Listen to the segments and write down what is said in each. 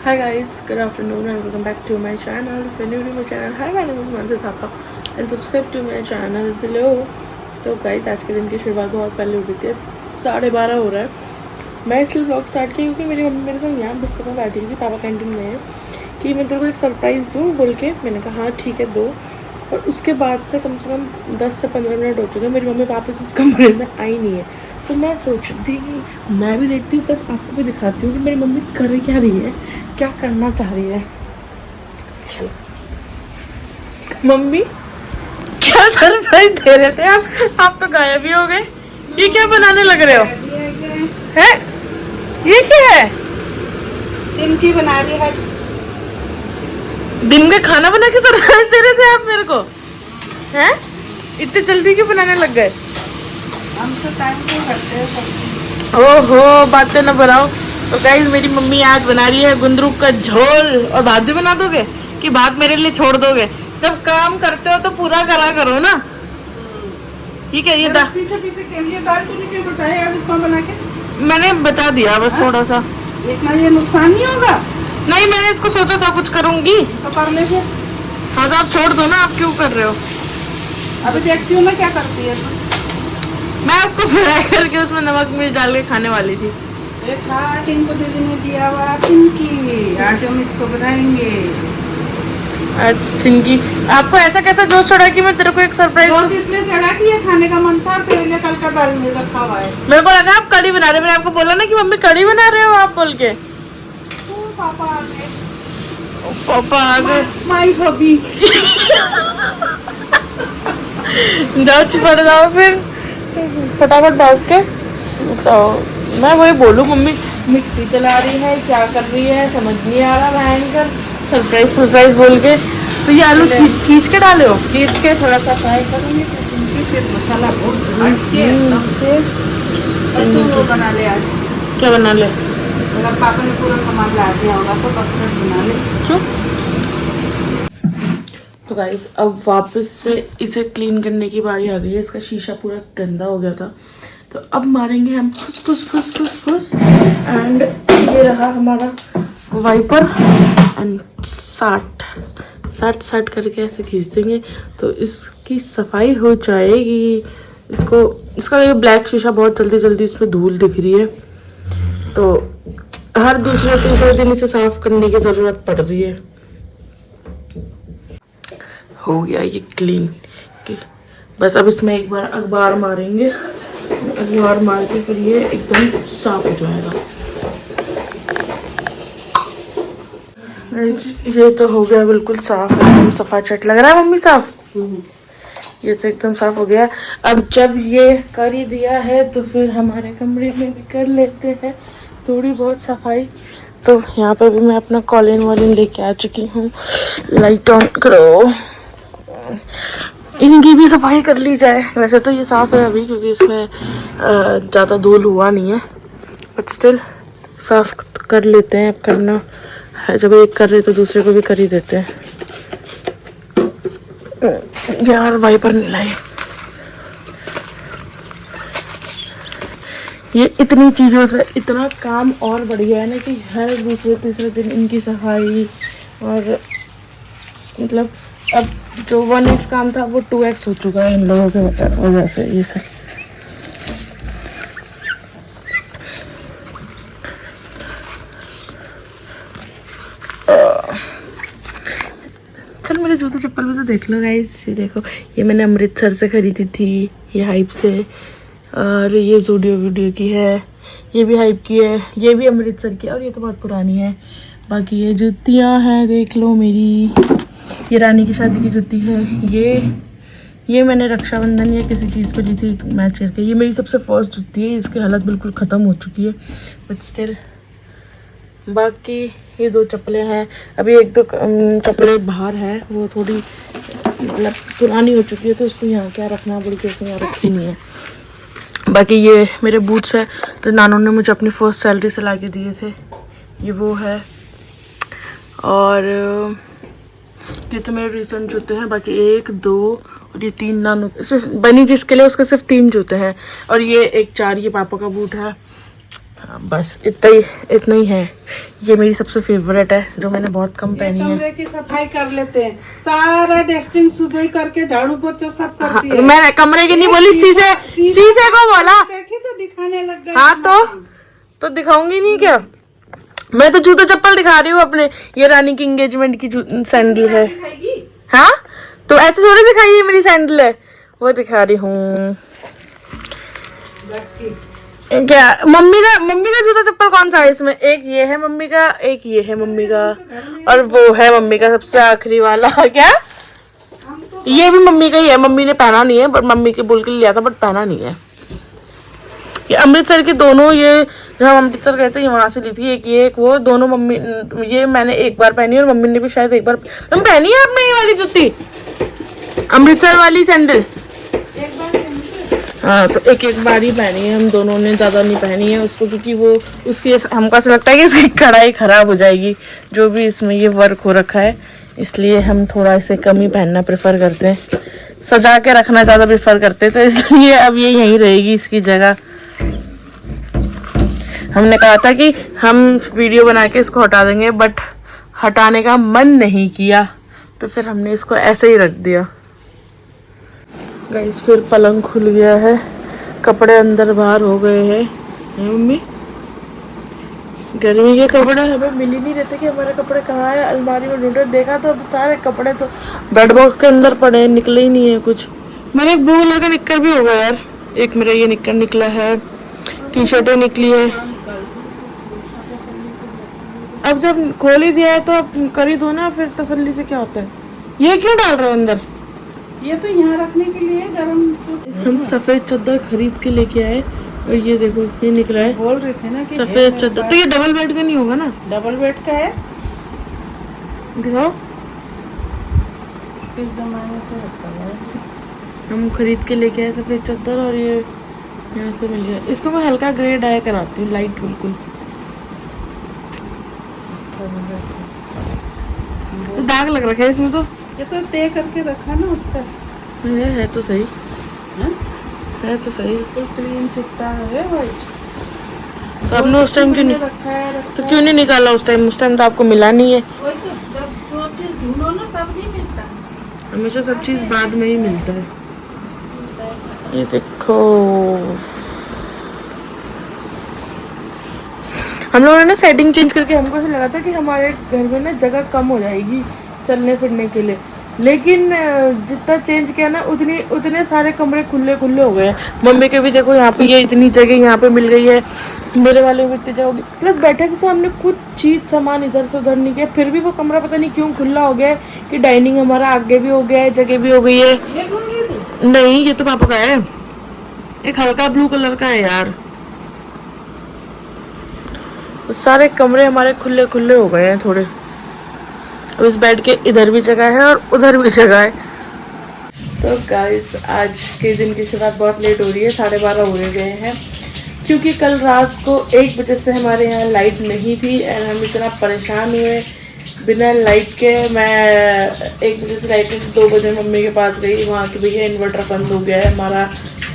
Hi guys, good afternoon and welcome back to my channel. If you're new to my channel, hi, my name is Mansi Thapa and subscribe to my channel below. तो guys आज के दिन की शुरुआत बहुत पहले हो गई थी, 12:30 हो रहा है। मैं इसलिए व्लॉग स्टार्ट किया क्योंकि मेरी मम्मी मेरे साथ यहाँ बिस्तर में बैठी थी, पापा कैंटीन गए हैं कि मैं तेरे को एक सरप्राइज़ दूँ बोल के। मैंने कहा हाँ ठीक है दो। और उसके बाद से कम 10 से 15 मिनट हो चुके हैं, मेरी मम्मी वापस इस कमरे में आई नहीं है। तो मैं सोच रही थी कि मैं भी देखती हूँ, बस आपको भी दिखाती हूँ कि मेरी मम्मी कर क्या रही है, क्या करना चाह रही है। चलो मम्मी, क्या सरप्राइज दे रहे थे आप तो गायब ही हो गए। ये क्या बनाने लग रहे हो? है ये क्या है? सिंकी बना रही है। दिन में खाना बना के सरप्राइज दे रहे थे आप मेरे को? हैं? इतने जल्दी क्यों बनाने लग गए? हम तो टाइम से करते हैं सब। ओहो, बातें ना बनाओ। तो गाइस मेरी मम्मी आज बना रही है गुंदरू का झोल। और भात भी बना दोगे कि भात मेरे लिए छोड़ दोगे? जब काम करते हो तो पूरा करा करो ना। ठीक है, ये दाल पीछे ये दाल तूने क्यों बचाया यार इतना बना के? मैंने बचा दिया बस थोड़ा सा। इतना ये नुकसान नहीं होगा? नहीं, मैंने इसको सोचा था कुछ करूंगी तो कर ले फिर। हाँ तो आप छोड़ दो ना, आप क्यों कर रहे हो? अभी देखती हूँ ना क्या करती है तू। मैं उसको फ्राई करके उसमें नमक मिर्च डाल के खाने वाली थी। इनको दीदी ने दिया हुआ सिंकी, आज हम इसको बनाएंगे। आज सिंगी, आपको ऐसा कैसा जोश चढ़ा कि मैं तेरे को एक सरप्राइज? जोश इसलिए चढ़ा कि ये खाने का मन था, तेरे लिए कल का दाल में रखा हुआ है। मेरे को लगा आप कढ़ी बना रहे हो। मैंने आपको बोला ना कि मम्मी कढ़ी बना रहे हो आप बोल के। पापा आ गए। पापा आ गए। My hobby. जाओ चिपट जाओ फिर फटाफट बैठ के। तो मैं वही बोलूँ, मम्मी मिक्सी चला रही है, क्या कर रही है समझ नहीं आ रहा। भयंकर सरप्राइज बोल के। तो ये आलू खींच के डाले हो? खींच के थोड़ा सा फ्राई करूँगी फिर मसाला भून के एकदम से वो बना ले। आज क्या बना ले? अगर पापा ने पूरा सामान ला दिया होगा तो कस्टर्ड बना ले। क्यों? तो गाइस अब वापस से इसे क्लीन करने की बारी आ गई है। इसका शीशा पूरा गंदा हो गया था, तो अब मारेंगे हम फुस एंड ये रहा हमारा वाइपर एंड साट करके ऐसे खींच देंगे तो इसकी सफाई हो जाएगी। इसका ये ब्लैक शीशा बहुत जल्दी इसमें धूल दिख रही है, तो हर दूसरे तीसरे दिन इसे साफ करने की ज़रूरत पड़ रही है। हो गया ये क्लीन। बस अब इसमें एक बार अखबार मारेंगे, अखबार मार के फिर ये एकदम साफ हो जाएगा। ये तो हो गया बिल्कुल साफ, एकदम सफा चट लग रहा है मम्मी। साफ ये तो एकदम साफ हो गया। अब जब ये कर ही दिया है तो फिर हमारे कमरे में भी कर लेते हैं थोड़ी बहुत सफाई। तो यहाँ पे भी मैं अपना कॉलिन वॉलिन लेके आ चुकी हूँ। लाइट ऑन करो, इनकी भी सफाई कर ली जाए। वैसे तो ये साफ़ है अभी क्योंकि इसमें ज़्यादा धूल हुआ नहीं है, बट स्टिल साफ कर लेते हैं। अब करना है, जब एक कर रहे तो दूसरे को भी कर ही देते हैं। यार वाइपर नहीं लाई। ये इतनी चीज़ों से इतना काम और बढ़ गया है ना कि हर दूसरे तीसरे दिन इनकी सफाई, और मतलब अब जो 1x काम था वो 2x हो चुका है इन लोगों के वजह से। ये सब चल मेरे जूते चप्पल भी तो देख लो गाइस। ये देखो, ये मैंने अमृतसर से खरीदी थी, ये हाइप से। और ये ज़ूडियो वीडियो की है, ये भी हाइप की है, ये भी अमृतसर की है, और ये तो बहुत पुरानी है। बाकी ये जूतियाँ हैं देख लो मेरी, ये रानी की शादी की जूती है। ये मैंने रक्षाबंधन या किसी चीज़ पे ली थी मैच करके। ये मेरी सबसे फर्स्ट जूती है, इसकी हालत बिल्कुल ख़त्म हो चुकी है बट स्टिल। बाकी ये 2 चप्पलें हैं, अभी 1-2 चप्पलें बाहर है, वो थोड़ी मतलब पुरानी हो चुकी है तो उसको यहाँ क्या रखना बोल के उसने यहाँ रखी नहीं है। बाकी ये मेरे बूट्स है, तो नानू ने मुझे अपनी फर्स्ट सैलरी से ला के दिए थे, ये वो है। और ये तो मेरे रिसेंट जूते हैं। बाकी 1, 2 और ये 3 नानू सिर्फ बनी जिसके लिए उसके सिर्फ 3 जूते हैं। और ये एक 4 ये पापा का बूट है। हाँ, बस इतना ही है। ये मेरी सबसे फेवरेट है जो मैंने बहुत कम पहनी है। कमरे की सफाई कर लेते हैं, सारा डस्टिंग सुबह करके झाड़ू पोछा सब करती है। मैं कमरे की नहीं बोली, शीशे को बोला। बैठी तो दिखाने लग गई। हाँ तो दिखाऊंगी नहीं क्या? मैं तो जूता चप्पल दिखा रही हूँ अपने। ये रानी की एंगेजमेंट की सैंडल है। हाँ तो ऐसे थोड़ी दिखाई है, मेरी सैंडल है वो दिखा रही हूँ। क्या मम्मी का जूता चप्पल कौन सा है इसमें? एक ये है मम्मी का, एक ये है मम्मी का, और वो है मम्मी का सबसे आखिरी वाला। क्या ये भी मम्मी का ही है, मम्मी ने पहना नहीं है, बट मम्मी के बोल के लिया था बट पहना नहीं है। ये अमृतसर के दोनों, ये जब हम अमृतसर गए थे वहां से ली थी, एक ये एक वो, दोनों मम्मी। ये मैंने एक बार पहनी और मम्मी ने भी शायद एक बार पहनी है आपने ये वाली जूती, अमृतसर वाली सैंडल। हाँ तो एक बार ही पहनी है हम दोनों ने, ज़्यादा नहीं पहनी है उसको, क्योंकि वो उसकी हमको ऐसा लगता है कि इसकी कढ़ाई ख़राब हो जाएगी, जो भी इसमें ये वर्क हो रखा है, इसलिए हम थोड़ा इसे कम ही पहनना प्रेफर करते हैं, सजा के रखना ज़्यादा प्रेफर करते हैं। तो इसलिए अब ये यहीं रहेगी इसकी जगह। हमने कहा था कि हम वीडियो बना के इसको हटा देंगे, बट हटाने का मन नहीं किया, तो फिर हमने इसको ऐसे ही रख दिया। गाइस फिर पलंग खुल गया है, कपड़े अंदर बाहर हो गए हैं। मम्मी गर्मी के कपड़े हमें मिल ही नहीं रहते कि हमारे कपड़े कहाँ है। अलमारी में ढूंढे, देखा तो अब सारे कपड़े तो बेड बॉक्स के अंदर पड़े हैं, निकले ही नहीं है कुछ। मैंने एक ब्लू कलर का निक्कर भी होगा यार, एक मेरा ये निक्कर निकला है, टी शर्टें निकली है। अब जब खोल ही दिया है तो अब कर ही दो ना, फिर तसल्ली से क्या होता है। ये क्यों डाल रहे हो अंदर? ये तो यहाँ रखने के लिए गरम। हम सफेद चादर खरीद के लेके आए और ये देखो ये निकला है। बोल रहे थे ना कि सफेद चादर, तो ये डबल बेड का नहीं होगा ना? डबल बेड का है, दिखाओ। किस जमाने से रखा हुआ है। हम खरीद के लेके आए सफेद चादर और ये यहाँ से मिल गया। इसको मैं हल्का ग्रे डाई कराती हूँ, लाइट बिल्कुल। तो दाग लग रखा है इसमें, तो ये तो तय करके रखा ना उसका। है तो सही, है तो सही। बिल्कुल क्लीन चिट्टा है वाइट। तो आपने उस टाइम क्यों नहीं रखा है? तो क्यों नहीं निकाला उस टाइम? उस टाइम तो आपको मिला नहीं है। वही तो, जब जो चीज ढूंढो ना तब नहीं मिलता। हमेशा सब चीज़ बाद में ही मिलता है। ये देखो हम लोगों ने ना सेटिंग चेंज करके, हमको ऐसा लगा था कि हमारे घर में ना जगह कम हो जाएगी चलने फिरने के लिए, लेकिन जितना चेंज किया ना उतने सारे कमरे खुले हो गए हैं। मम्मी के भी देखो यहाँ पे ये इतनी जगह यहाँ पे मिल गई है, मेरे वाले में इतनी जगह होगी। प्लस बैठक से हमने कुछ चीज़ सामान इधर से उधर नहीं किया, फिर भी वो कमरा पता नहीं क्यों खुला हो गया है कि डाइनिंग हमारा आगे भी हो गया है, जगह भी हो गई है। नहीं ये तो पापा का है, एक हल्का ब्लू कलर का है यार। सारे कमरे हमारे खुले हो गए हैं थोड़े। अब इस बेड के इधर भी जगह है और उधर भी जगह है। तो गाइस आज के दिन की शुरुआत बहुत लेट हो रही है, 12:30 हो गए हैं, क्योंकि कल रात को 1 बजे से हमारे यहाँ लाइट नहीं थी एंड हम इतना परेशान हुए बिना लाइट के। मैं 1 बजे से लाइट नहीं, 2 बजे मम्मी के पास गई, वहाँ के भैया इन्वर्टर बंद हो गया है हमारा,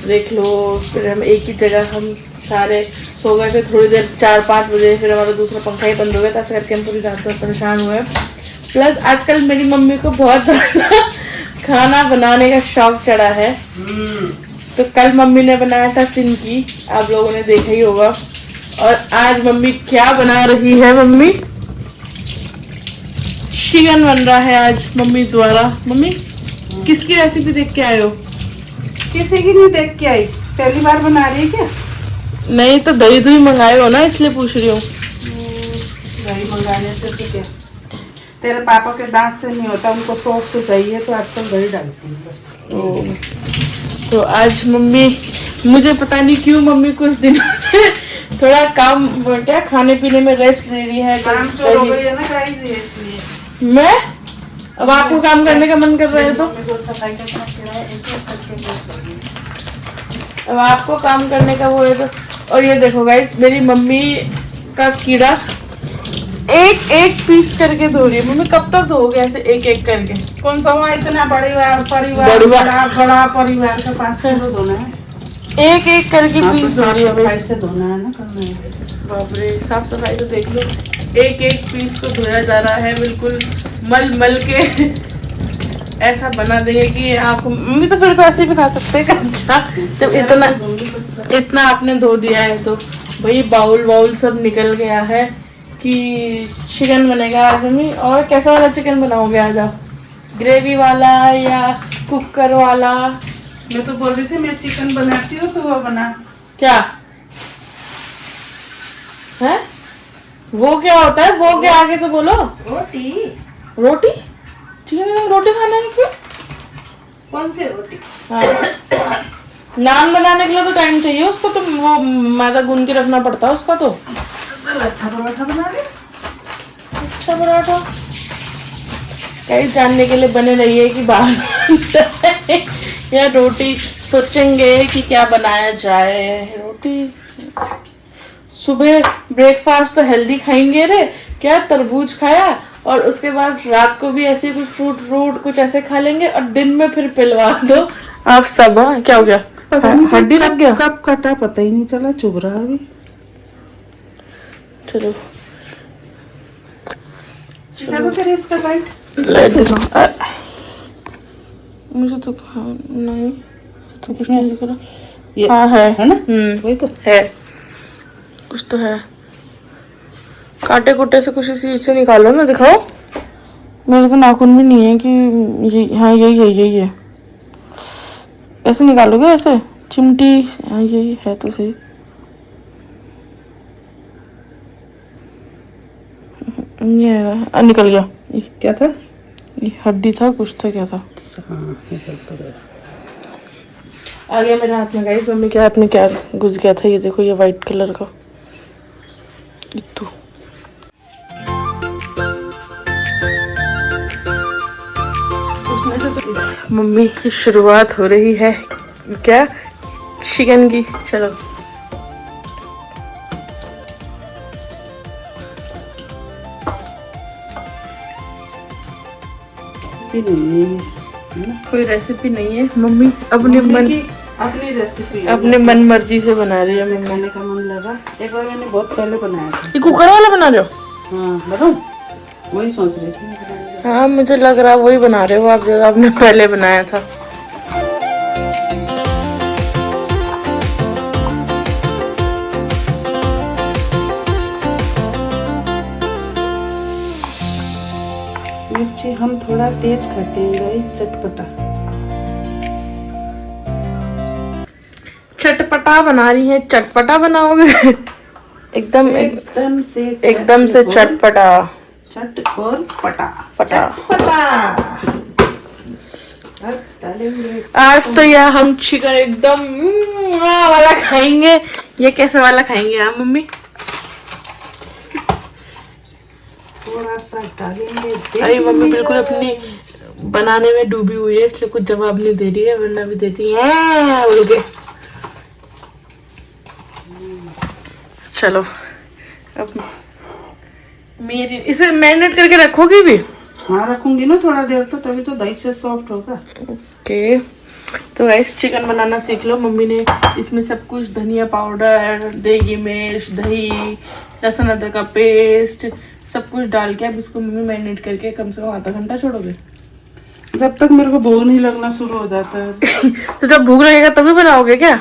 देख लो। फिर हम एक ही जगह हम सारे सो गए थे थोड़ी देर, 4-5 बजे फिर हमारा दूसरा पंखा ही बंद हो गया था। ऐसे करके हम पूरी रात में परेशान हुए। प्लस आजकल मेरी मम्मी को बहुत ज़्यादा खाना बनाने का शौक चढ़ा है, तो कल मम्मी ने बनाया था सिंकी, आप लोगों ने देखा ही होगा। और आज मम्मी क्या बना रही है? मम्मी चिकन बन रहा है आज मम्मी द्वारा। मम्मी किसकी रेसिपी देख के आए हो? किसी की नहीं देख के आई, पहली बार बना रही है क्या? नहीं तो दही मंगाए हो ना, इसलिए पूछ रही हूँ। दही मंगाने से तो क्या, तेरे पापा के दांत से नहीं होता, उनको सॉफ्ट तो चाहिए, तो आजकल दही डालती है बस। तो आज मम्मी, मुझे पता नहीं क्यों मम्मी कुछ दिनों से थोड़ा काम, क्या खाने पीने में रेस्ट दे रही है। काम चोर हो गई है ना गाइस, इसलिए मैं अब आपको काम करने का मन कर रहा है तो अब आपको काम करने का वो है तो। और ये देखो गाइस मेरी मम्मी का कीड़ा एक पीस करके धो रही है। मम्मी कब तक धोगे ऐसे एक करके? कौन सा वहाँ इतना परिवार बड़ा परिवार का 5 किलो धोना है, एक करके पीस धो रही है। से धोना है ना, करना है। बाप रे, साफ सफाई तो देख लो, एक एक पीस को धोया जा रहा है, बिल्कुल मल मल के ऐसा बना देंगे कि आप मम्मी तो फिर तो ऐसे भी खा सकते हैं कच्चा, जब इतना आपने धो दिया है तो। भाई बाउल वाउल सब निकल गया है कि चिकन बनेगा आज मम्मी। और कैसा वाला चिकन बनाओगे आज आप, ग्रेवी वाला या कुकर वाला? मैं तो बोल रही थी मैं चिकन बनाती हूँ तो वो बना। क्या है वो, क्या होता है वो, क्या आगे तो बोलो। रोटी। रोटी? चिकन में रोटी खाना है क्यों? कौन सी रोटी? हाँ। नान बनाने के लिए तो टाइम चाहिए उसको, तो वो मैदा गूंद के रखना पड़ता है उसका। तो अच्छा पराठा बना ले। अच्छा पराठा कहीं जानने के लिए बने रहिए कि बाहर या रोटी सोचेंगे कि क्या बनाया जाए। रोटी सुबह ब्रेकफास्ट तो हेल्दी खाएंगे रे, क्या तरबूज खाया और उसके बाद रात को भी ऐसे कुछ फ्रूट कुछ ऐसे खा लेंगे और दिन में फिर पिलवा दो आप सब। हाँ क्या हो गया, हड्डी लग गया? कब कटा पता ही नहीं चला, चुभ रहा अभी। चलो चलो तेरे इसका लाइट लाइट दिखाओ। मुझे तो नहीं तो कुछ नहीं दिख रहा। ये हाँ है ना, वही तो है, कुछ तो है। कांटे कुटे से कुछ इसी से निकालो ना, दिखाओ। मेरे तो नाखून भी नहीं है कि ये, हाँ यही है। ऐसे निकालोगे ऐसे चिमटी? हाँ यही है तो सही। ये है, निकल गया। क्या था? ये हड्डी था, कुछ था, क्या था? हाँ निकल तो गया। आ गया मेरे हाथ में गाइस। मम्मी के हाथ में क्या घुस गया था, ये देखो, ये वाइट कलर का इत्तू। मम्मी की शुरुआत हो रही है क्या, चिकन की। चलो नहीं है ना, कोई रेसिपी नहीं है मम्मी, अपने मन मर्जी से बना रही है मम्मी। खाने का मन लगा, एक बार मैंने बहुत पहले बनाया था। ये कुकर वाला बना रहे हो? हाँ बताऊँ, वही सोच रही थी। हाँ मुझे लग रहा वही बना रहे हो आप, जो आपने पहले बनाया था। मिर्ची हम थोड़ा तेज खाते हैं भाई, चटपटा। चटपटा बना रही है, चटपटा बनाओगे? एकदम से चटपटा। चट और पटा पटा पटा। आज तो यार हम चिकन एकदम वाला खाएंगे। ये कैसे वाला खाएंगे आप मम्मी? थोड़ा सा डालेंगे। अरे मम्मी बिल्कुल अपनी बनाने में डूबी हुई है, इसलिए कुछ जवाब नहीं दे रही है, वरना भी देती है बोल के। चलो अब मेरी इसे मैरिनेट करके रखोगी भी? हाँ रखूंगी ना थोड़ा देर, तो तभी तो दही से सॉफ्ट होगा। ओके तो गाइस चिकन बनाना सीख लो। मम्मी ने इसमें सब कुछ, धनिया पाउडर, देगी मिर्च, दही, लहसुन अदरक का पेस्ट, सब कुछ डाल के अब इसको मम्मी मैरिनेट करके कम से कम आधा घंटा छोड़ोगे? जब तक मेरे को भूख नहीं लगना शुरू हो जाता है। तो जब भूख लगेगा तभी बनाओगे क्या?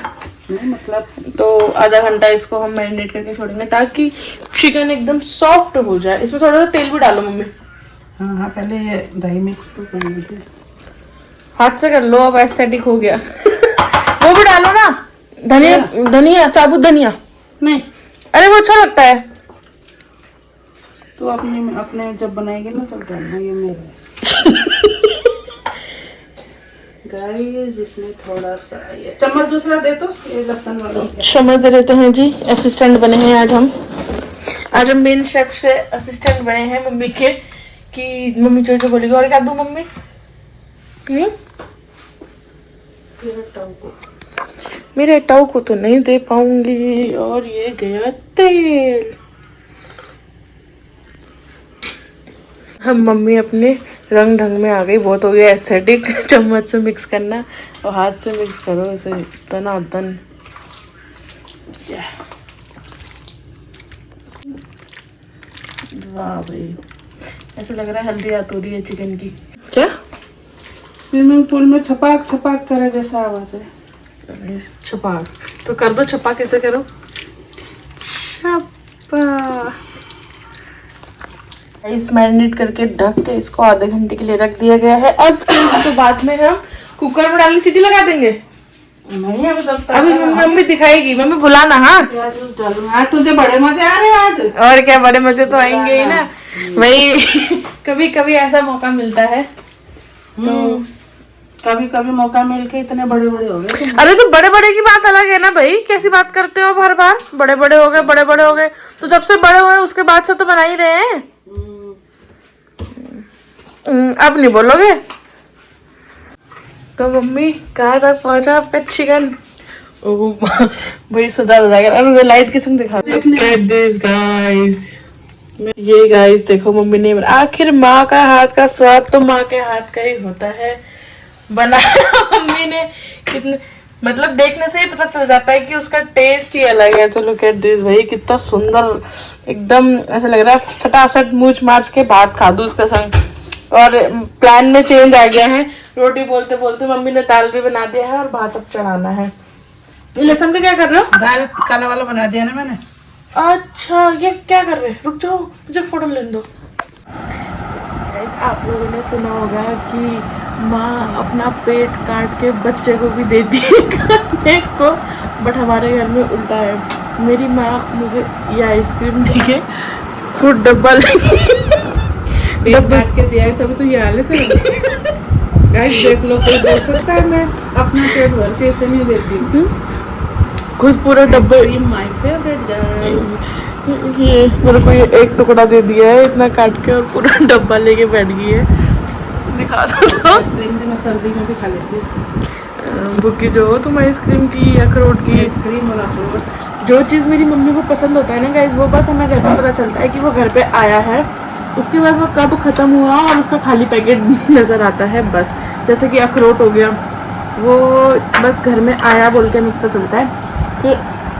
नहीं मतलब तो आधा घंटा इसको हम मैरिनेट करके छोड़ेंगे ताकि चिकन एकदम सॉफ्ट हो जाए। इसमें थोड़ा सा तेल भी डालो मम्मी। हाँ हाँ पहले ये दही मिक्स तो कर लीजिए, हाथ से कर लो, अब एस्थेटिक हो गया। वो भी डालो ना, धनिया साबुत धनिया। नहीं अरे वो अच्छा लगता है। तो अपने जब बनाएंगे ना तब डालना, ये मेरा गाइस। इसमें थोड़ा सा ये चम्मच दूसरा दे तो, ये लहसुन वाला चम्मच दे देते हैं जी। असिस्टेंट बने हैं आज हम मेन शेफ से असिस्टेंट बने हैं मम्मी के, कि मम्मी जो बोलेगी। और क्या दूं मम्मी? मेरे टाउ को तो नहीं दे पाऊंगी। और ये गया तेल। हम मम्मी अपने रंग ढंग में आ गई, बहुत हो गया एस्थेटिक। चम्मच से मिक्स करना और हाथ से मिक्स करो ऐसे दनादन। वाह भाई, ऐसा लग रहा है हल्दी हाथ हो रही है चिकन की। क्या स्विमिंग पूल में छपाक छपाक करे जैसा आवाज है। छपाक तो कर दो, छपाक कैसे करो? छपा। इस मैरिनेट करके ढक के इसको आधे घंटे के लिए रख दिया गया है। अब फिर उसके बाद में हम कुकर में डाल के सीटी लगा देंगे। नहीं अभी मम्मी दिखाएगी, मम्मी बुलाना। हाँ आज तुझे बड़े मजे आ रहे हैं आज। और क्या, बड़े मजे तो आएंगे ही ना भाई। कभी कभी ऐसा मौका मिलता है तो कभी कभी मौका मिल के इतने बड़े बड़े हो गए। अरे तो बड़े बड़े की बात अलग है ना भाई, कैसी बात करते हो हर बार? बड़े बड़े हो गए, बड़े बड़े हो गए, तो जब से बड़े हुए उसके बाद से तो बना ही रहे हैं। अब नहीं बोलोगे? तो मम्मी कहाँ तक पहुंचा आपका चिकन? ओह भाई सजा हो जाएगा। अरे लाइट के संग दिखा दो। गाइस, ये गाइस देखो मम्मी ने, आखिर माँ का हाथ का स्वाद तो माँ के हाथ का ही होता है। बनाया मम्मी ने, कितने मतलब देखने से ही पता चल जाता है कि उसका टेस्ट ही अलग है। चलो कह दिस भाई, कितना सुंदर, एकदम ऐसा लग रहा है छटासट मूछ मार्च के बाद खा दूं उसका संग। और प्लान में चेंज आ गया है, रोटी बोलते बोलते मम्मी ने दाल भी बना दिया है और भात अब चढ़ाना है। ये लहसुन का क्या कर रहे हो? दाल काला वाला बना दिया ना मैंने। अच्छा ये क्या कर रहे हैं? रुक जाओ मुझे फोटो लेने दो। आप लोगों ने सुना होगा कि माँ अपना पेट काट के बच्चे को भी देती है खाने को, बट हमारे घर में उल्टा है। मेरी माँ मुझे ये आइसक्रीम देके खुद डब्बा काट के दिया है तभी तो ये हालत है। गाइस देख लो, कोई बोल सकता है मैं अपना पेट भर के इसे नहीं देती हूँ? खुद पूरा डब्बा। My favourite guys. ये मेरे को ये एक टुकड़ा दे दिया है इतना काट के, और पूरा डब्बा लेके बैठ गई है। दिखा दो तो। आइसक्रीम भी मैं सर्दी में भी खा लेती हूँ। भूखी जो हो तुम आइसक्रीम की, अखरोट की, आइसक्रीम और अखरोट, जो चीज़ मेरी मम्मी को पसंद होता है ना गाइस, वो बस हमें घर पे पता चलता है कि वो घर पे आया है, उसके बाद वो कब ख़त्म हुआ और उसका खाली पैकेट नज़र आता है बस। जैसे कि अखरोट हो गया, वो बस घर में आया बोल के हमें पता चलता है कि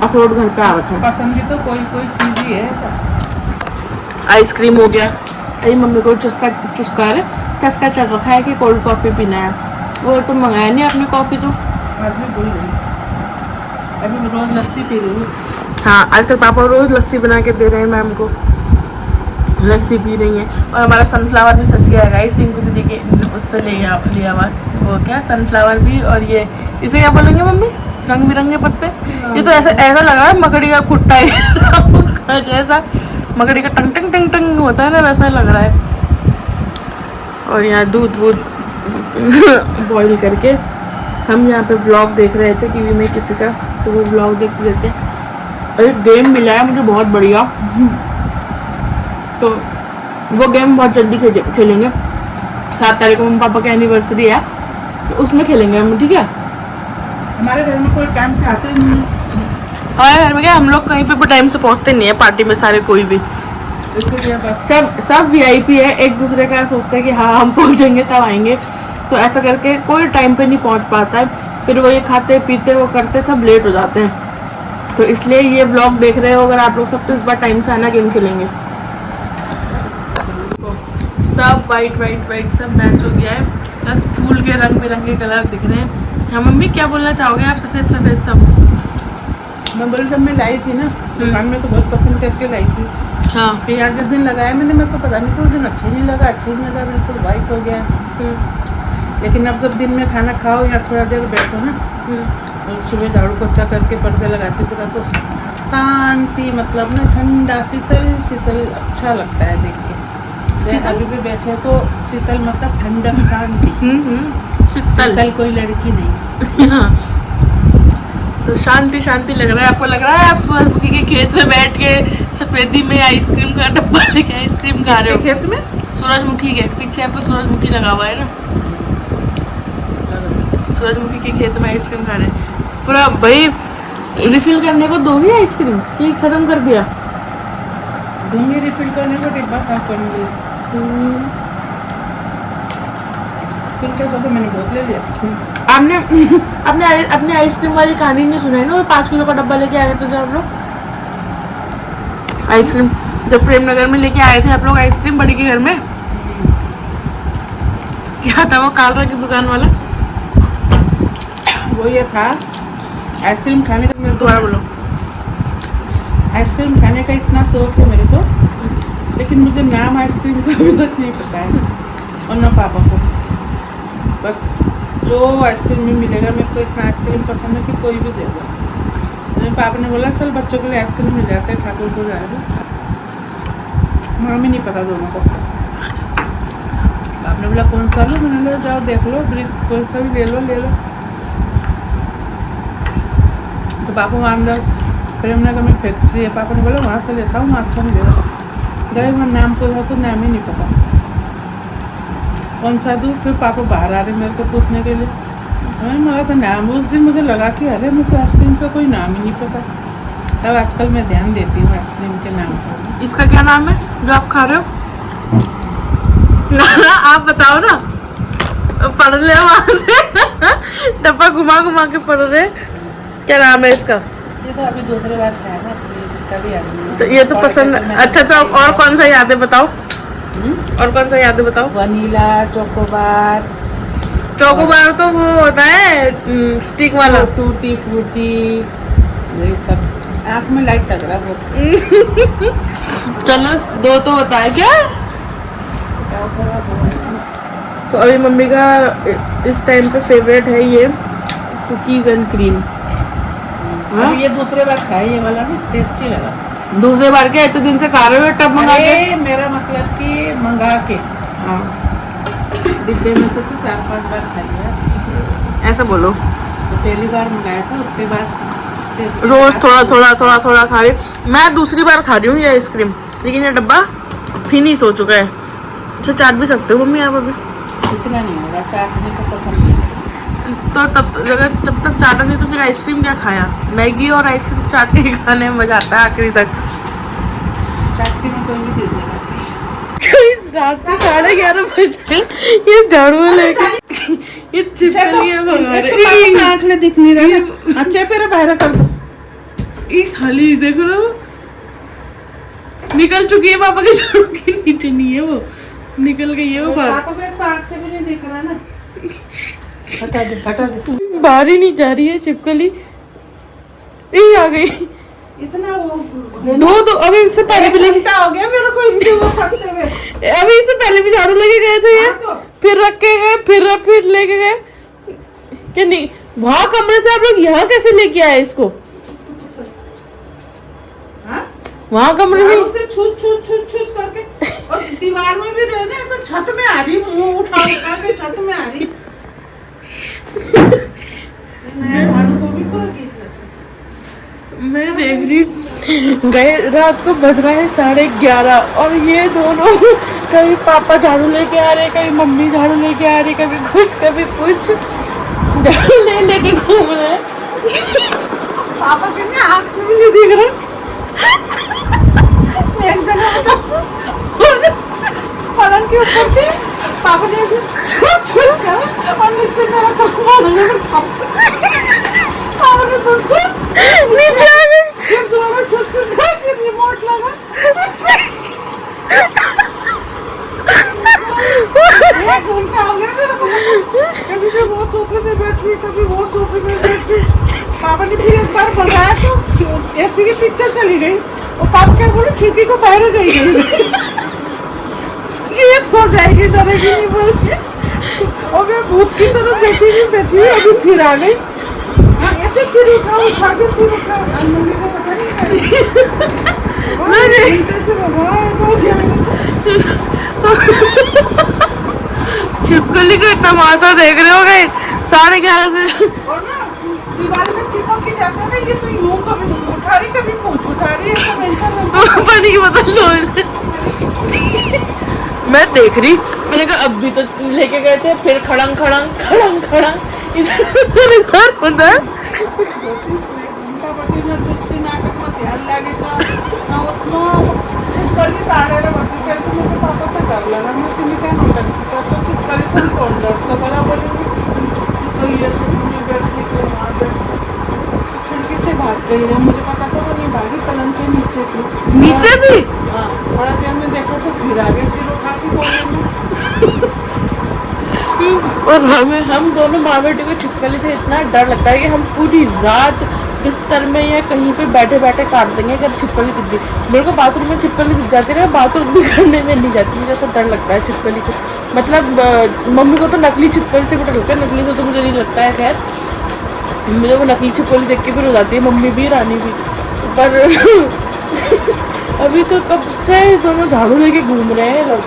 अखरोट घर पे आ रखा है। पसंद भी तो कोई कोई चीज़ ही है ऐसा। आइसक्रीम हो गया, अरे मम्मी को चस्का चढ़ रखा है कि कोल्ड कॉफ़ी पीना है, वो तो मंगाया नहीं आपने कॉफ़ी तो। आज भी भूल गई, अभी मैं रोज़ लस्सी पी रही हूँ। हाँ आजकल पापा रोज़ लस्सी बना के दे रहे हैं मैम को, लस्सी पी रही है। और हमारा सनफ्लावर भी सज गया है इस टिंकू दीदी के उससे लिया हुआ वो क्या सनफ्लावर भी, और ये इसे क्या बोलेंगे मम्मी, रंग बिरंगे पत्ते। ये तो ऐसा लग रहा है मकड़ी का खुट्टा है जैसा मकड़ी का टंग टंग टंग टंग होता है ना, वैसा लग रहा है। और यहाँ दूध वूध बॉईल करके हम यहाँ पे व्लॉग देख रहे थे टीवी में किसी का, तो वो व्लॉग देखते देखते अरे गेम मिला है मुझे बहुत बढ़िया, तो वो गेम बहुत जल्दी खेलेंगे। 7 तारीख को मम्मी पापा की एनिवर्सरी है तो उसमें खेलेंगे हम, ठीक है? हमारे घर में कोई टाइम से आते नहीं है। हमारे घर में क्या, हम लोग कहीं पे भी टाइम से पहुंचते नहीं है पार्टी में सारे, कोई भी सब VIP है, एक दूसरे का सोचते हैं कि हाँ हम पहुंचेंगे तब आएंगे, तो ऐसा करके कोई टाइम पे नहीं पहुंच पाता है। फिर वो ये खाते पीते वो करते सब लेट हो जाते हैं, तो इसलिए ये व्लॉग देख रहे हो अगर आप लोग सब, तो इस बार टाइम से आना, गेम खेलेंगे। सब वाइट सब मैच हो गया है, बस फूल के रंग बिरंगे कलर दिख रहे हैं। हाँ मम्मी क्या बोलना चाहोगे आप? सफ़ेद सब मैं बोली जब मैं लाई थी ना दुकान में तो बहुत पसंद करके लाई थी। हाँ फिर आज जिस दिन लगाया मैंने, मेरे को पता नहीं तो उस दिन अच्छे नहीं लगा, बिल्कुल वाइट हो गया। लेकिन अब जब दिन में खाना खाओ या थोड़ा देर बैठो ना, और सुबह झाड़ू पोछा करके पर्दे लगाती पूरा, तो शांति, मतलब ना ठंडा शीतल अच्छा लगता है देख के। अभी भी बैठे तो शीतल मतलब ठंडक शांति। शीतल कोई लड़की नहीं। हाँ। तो शांति लग रहा है आपको, लग रहा है आप सूरजमुखी के खेत में बैठ के सफेदी में आइसक्रीम का डब्बा लेके आइसक्रीम खा रहे हो। खेत में सूरजमुखी के पीछे आपको सूरजमुखी लगा हुआ है ना, सूरजमुखी के खेत में आइसक्रीम खा रहे हैं पूरा। भाई रिफिल करने को दोगी आइसक्रीम कि खत्म कर दिया? दूंगी, रिफिल करने को डिब्बा साफ करूँगी। फिर क्या कहते, मैंने बहुत ले लिया। आपने अपने आइसक्रीम वाली कहानी नहीं सुनाई ना, वो 5 किलो का डब्बा लेके आए थे जब आप लोग आइसक्रीम, जब प्रेमनगर में लेके आए थे आप लोग आइसक्रीम बड़ी के घर में, क्या था वो कालरा की दुकान वाला, वो ये था आइसक्रीम खाने का। मेरे को दोबारा बोलो। आइसक्रीम खाने का इतना शौक है मेरे को, लेकिन मुझे नाम आइसक्रीम का अभी तक नहीं पता है, और ना पापा को। बस जो आइसक्रीम में मिलेगा, मेरे को इतना आइसक्रीम पसंद है कि कोई भी दे दो। मेरे पापा ने बोला चल बच्चों के लिए आइसक्रीम मिल जाता है, ठाकुर को जाएगा। माँ में नहीं पता दोनों को। आपने बोला कौन सा लो, मैंने बोला जाओ देख लो, कौन सा भी ले लो ले लो। तो पापा वहाँ अंदर प्रेमनगर में फैक्ट्री है, पापा ने बोला वहाँ से लेता हूँ, वहाँ अच्छा मिलेगा। गए वहाँ नाम को था तो नाम ही नहीं पता कौन सा दूँ। फिर पापा बाहर आ रहे मेरे को पूछने के लिए, मैंने बोला था नाम। उस दिन मुझे लगा कि अरे मुझे आइसक्रीम का कोई नाम ही नहीं पता। तब आजकल मैं ध्यान देती हूँ आइसक्रीम के नाम पर। इसका क्या नाम है जो आप खा रहे हो? ना आप बताओ ना, पढ़ ले वहां से डब्बा घुमा घुमा के पढ़ रहे। क्या नाम है इसका? ये तो अभी दूसरी बार खाया ना, इसलिए इसका भी याद नहीं है। तो ये तो पसंद। अच्छा तो और कौन सा याद है बताओ? और कौन सा याद है बताओ? Vanilla, chocobar. चोकोबार तो वो होता है स्टिक वाला। टूटी फ्रूटी, यही सब। आँख में लाइट लग रहा है बहुत। चलो दो तो होता है क्या? तो अभी मम्मी का इस टाइम पे फेवरेट है ये कुकीज एंड क्रीम। अब ये दूसरे बार खाया ये वाला ना, टेस्टी लगा। दूसरे बार के इतने दिन से खा रहे हो टब मंगा के? अरे मेरा मतलब कि मंगा के, हाँ डिब्बे में से तो 4-5 बार खा लिया। ऐसा बोलो। तो पहली बार मंगाया था, उसके बाद टेस्टी रोज लगा। थोड़ा खा रही। मैं दूसरी बार खा रही हूँ ये आइसक्रीम, लेकिन ये डब्बा फिनिश हो चुका है। अच्छा चाट भी सकते हो मम्मी आप अभी? इतना नहीं होगा, चाटने को पसंद नहीं है। तो जब तक चाटा नहीं तो फिर आइसक्रीम क्या खाया? मैगी और आइसक्रीम चाट के खाने में मजा आता है आखिरी तक। चाटने में कोई भी चीज नहीं। रात के 11:30 बजे ये झाड़ू लेके ये छिपकली है भगारे। आँख ले दिख नहीं रहा। अच्छे पे बाहर कर दो। इस हाली देखो ना, निकल चुकी है पापा के झाड़ू के नीचे, नहीं है वो, निकल गई है वो बाहर। पापा को आँख से भी नहीं दिख रहा ना। हटा दे। बाहर ही नहीं जा रही है छिपकली। ये आ गई। इतना वो दो अभी इससे पहले भी लेके हो गया मेरे को इससे वो फंसते हुए। अभी इससे पहले भी झाड़ू लेके गए थे ये। हाँ तो। फिर रख के गए, फिर लेके गए क्या? नहीं वहां कमरे से आप लोग यहाँ कैसे लेके आए इसको? हाँ? वहां कमरे से उसे छूट करके, और दीवार में भी रहे ना, ऐसा छत में आ रही, मुंह उठा के छत में आ रही। नया झाड़ू को भी पूरा गीत लगा। मैं देख रही गए, रात को बज रहा है 11:30 और ये दोनों कभी पापा झाड़ू लेके आ रहे, कभी मम्मी झाड़ू लेके आ रही, कभी कुछ झाड़ू लेके घूम रहे। पापा के आँख से भी नहीं दिख रहा। एक जगह पलंग के ऊपर थी, पापा ने छूट कर और नीचे मेरा चश्मा लगा। पापा ने सोचा नीचे आ गई। फिर दोबारा छूट कर फिर रिमोट लगा। एक घंटा हो गया मेरे को। कभी भी वो सोफे पे बैठी, कभी वो सोफे पे बैठी। पापा ने फिर एक बार बुलाया तो एसी के पीछे चली गई, और पापा क्या बोले खिड़की को बाहर गई। ये सो जाएगी, डरेगी नहीं बोल के। और मैं भूत की तरह बैठी अभी फिर आ गई। हाँ ऐसे सिर उठा के सिर उठा। मम्मी को पता नहीं कैसे बाबा ऐसा हो गया। छिपकली का तमाशा देख रहे हो गए 11:30 से। और ना दीवार में चिपक के जाता है, ये तो यूं कभी उठा रही, कभी पूछ उठा रही है। पानी की बोतल लो। मैं देख रही, मैंने कहा अब भी तो लेके गए थे, फिर खड़ंग इधर उधर। खिड़की से भाग गई है, मुझे पता था वो नहीं भागी, पलंग के नीचे थी। नीचे थी? हाँ फिर आगे सिर उठा के बोलेंगे। और हम दोनों माँ बेटे को छिपकली से इतना डर लगता है कि हम पूरी रात बिस्तर में या कहीं पे बैठे बैठे काट देंगे अगर छिपकली दिख गई। मेरे को बाथरूम में छिपकली दिख जाती है, बाथरूम भी करने में नहीं जाती, मुझे ऐसा डर लगता है छिपकली से। मतलब मम्मी को तो नकली छिपकली से भी डर लगता है, नकली से तो मुझे नहीं लगता है। खैर मुझे वो नकली छिपकली देख के भी हो जाती है, मम्मी भी रानी भी। पर अभी तो कब से दोनों झाड़ू लेके घूम रहे हैं लोग।